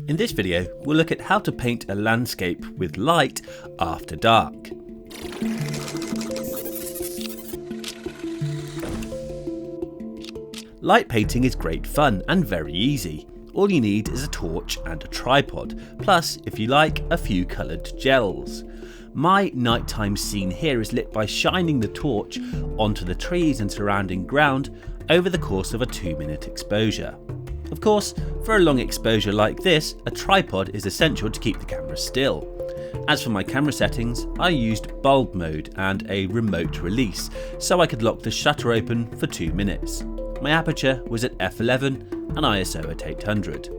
In this video, we'll look at how to paint a landscape with light after dark. Light painting is great fun and very easy. All you need is a torch and a tripod, plus, if you like, a few coloured gels. My nighttime scene here is lit by shining the torch onto the trees and surrounding ground over the course of a 2-minute exposure. Of course, for a long exposure like this, a tripod is essential to keep the camera still. As for my camera settings, I used bulb mode and a remote release, so I could lock the shutter open for 2 minutes. My aperture was at f11 and ISO at 800.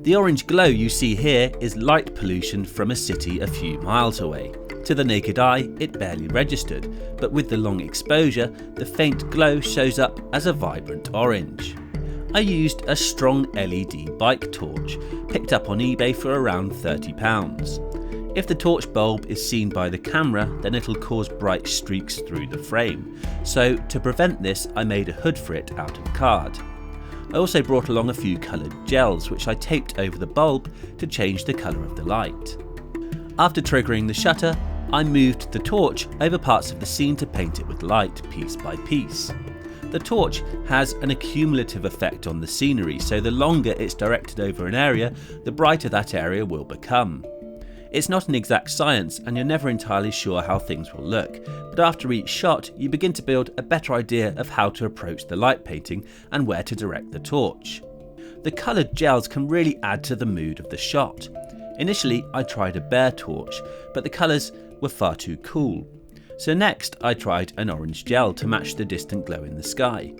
The orange glow you see here is light pollution from a city a few miles away. To the naked eye, it barely registered, but with the long exposure, the faint glow shows up as a vibrant orange. I used a strong LED bike torch, picked up on eBay for around £30. If the torch bulb is seen by the camera, then it'll cause bright streaks through the frame. So to prevent this, I made a hood for it out of card. I also brought along a few coloured gels which I taped over the bulb to change the colour of the light. After triggering the shutter, I moved the torch over parts of the scene to paint it with light piece by piece. The torch has an accumulative effect on the scenery, so the longer it's directed over an area, the brighter that area will become. It's not an exact science and you're never entirely sure how things will look, but after each shot you begin to build a better idea of how to approach the light painting and where to direct the torch. The coloured gels can really add to the mood of the shot. Initially I tried a bare torch, but the colours were far too cool. So next I tried an orange gel to match the distant glow in the sky.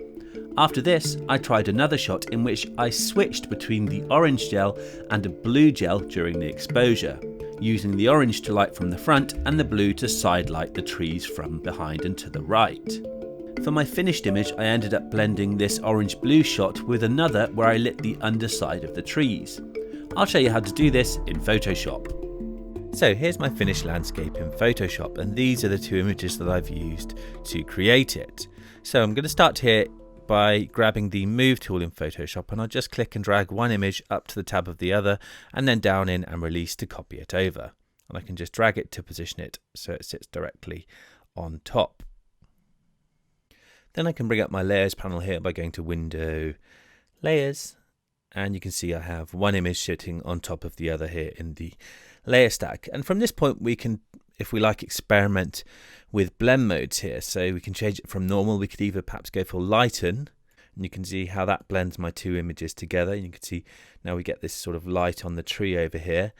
After this I tried another shot in which I switched between the orange gel and a blue gel during the exposure, using the orange to light from the front and the blue to side light the trees from behind and to the right. For my finished image I ended up blending this orange-blue shot with another where I lit the underside of the trees. I'll show you how to do this in Photoshop. So here's my finished landscape in Photoshop, and these are the two images that I've used to create it. So I'm going to start here by grabbing the Move tool in Photoshop, and I'll just click and drag one image up to the tab of the other and then down in and release to copy it over. And I can just drag it to position it so it sits directly on top. Then I can bring up my Layers panel here by going to Window, Layers, and you can see I have one image sitting on top of the other here in the layer stack. And from this point we can, if we like, experiment with blend modes here. So we can change it from normal. We could either perhaps go for lighten, and you can see how that blends my two images together. And you can see now we get this sort of light on the tree over here.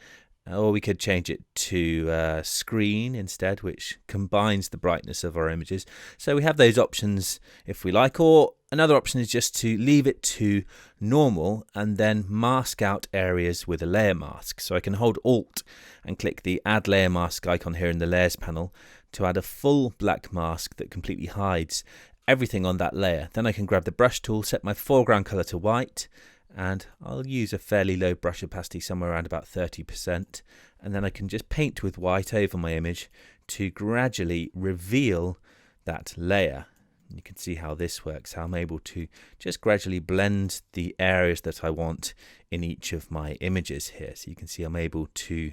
Or we could change it to screen instead, which combines the brightness of our images. So we have those options if we like, or another option is just to leave it to normal and then mask out areas with a layer mask. So I can hold Alt and click the Add Layer Mask icon here in the Layers panel to add a full black mask that completely hides everything on that layer. Then I can grab the brush tool, set my foreground colour to white, and I'll use a fairly low brush opacity, somewhere around about 30%, and then I can just paint with white over my image to gradually reveal that layer. You can see how this works, how I'm able to just gradually blend the areas that I want in each of my images here. So you can see I'm able to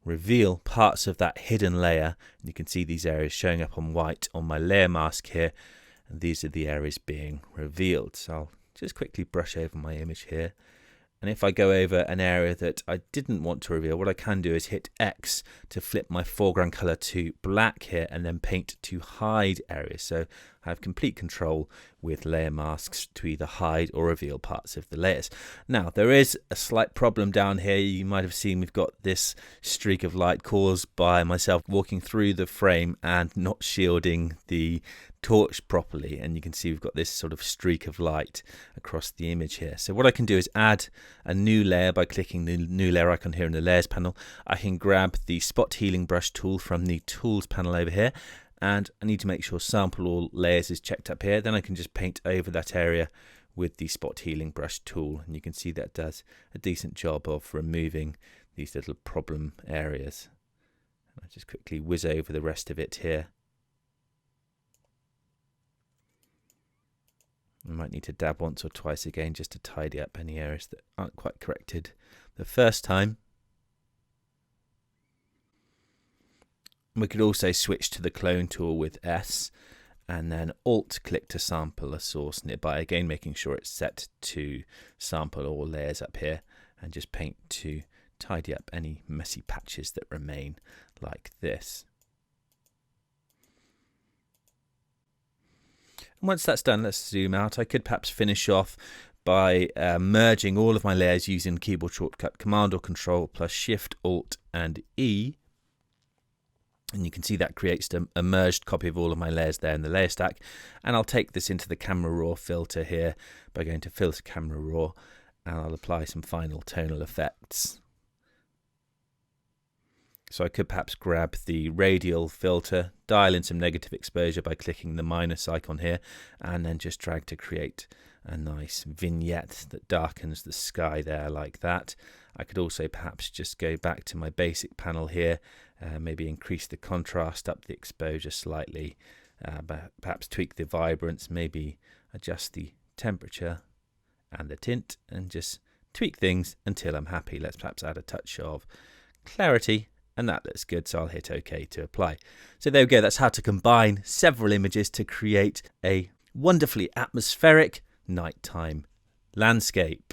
reveal parts of that hidden layer, and you can see these areas showing up on white on my layer mask here, and these are the areas being revealed. So I'll just quickly brush over my image here, and if I go over an area that I didn't want to reveal, what I can do is hit X to flip my foreground color to black here and then paint to hide areas. So I have complete control with layer masks to either hide or reveal parts of the layers. Now there is a slight problem down here. You might have seen we've got this streak of light caused by myself walking through the frame and not shielding the torch properly, and you can see we've got this sort of streak of light across the image here. So what I can do is add a new layer by clicking the new layer icon here in the Layers panel. I can grab the Spot Healing brush tool from the Tools panel over here, and I need to make sure Sample All Layers is checked up here. Then I can just paint over that area with the Spot Healing brush tool, and you can see that does a decent job of removing these little problem areas. I'll just quickly whiz over the rest of it here. I might need to dab once or twice again just to tidy up any areas that aren't quite corrected the first time. We could also switch to the clone tool with S and then Alt click to sample a source nearby, again making sure it's set to sample all layers up here, and just paint to tidy up any messy patches that remain like this. And once that's done, let's zoom out. I could perhaps finish off by merging all of my layers using keyboard shortcut Command or Control plus Shift, Alt and E. And you can see that creates a merged copy of all of my layers there in the layer stack. And I'll take this into the Camera Raw filter here by going to Filter Camera Raw, and I'll apply some final tonal effects. So I could perhaps grab the radial filter, dial in some negative exposure by clicking the minus icon here, and then just drag to create a nice vignette that darkens the sky there like that. I could also perhaps just go back to my basic panel here, maybe increase the contrast, up the exposure slightly, perhaps tweak the vibrance, maybe adjust the temperature and the tint, and just tweak things until I'm happy. Let's perhaps add a touch of clarity, and that looks good, so I'll hit OK to apply. So there we go, that's how to combine several images to create a wonderfully atmospheric nighttime landscape.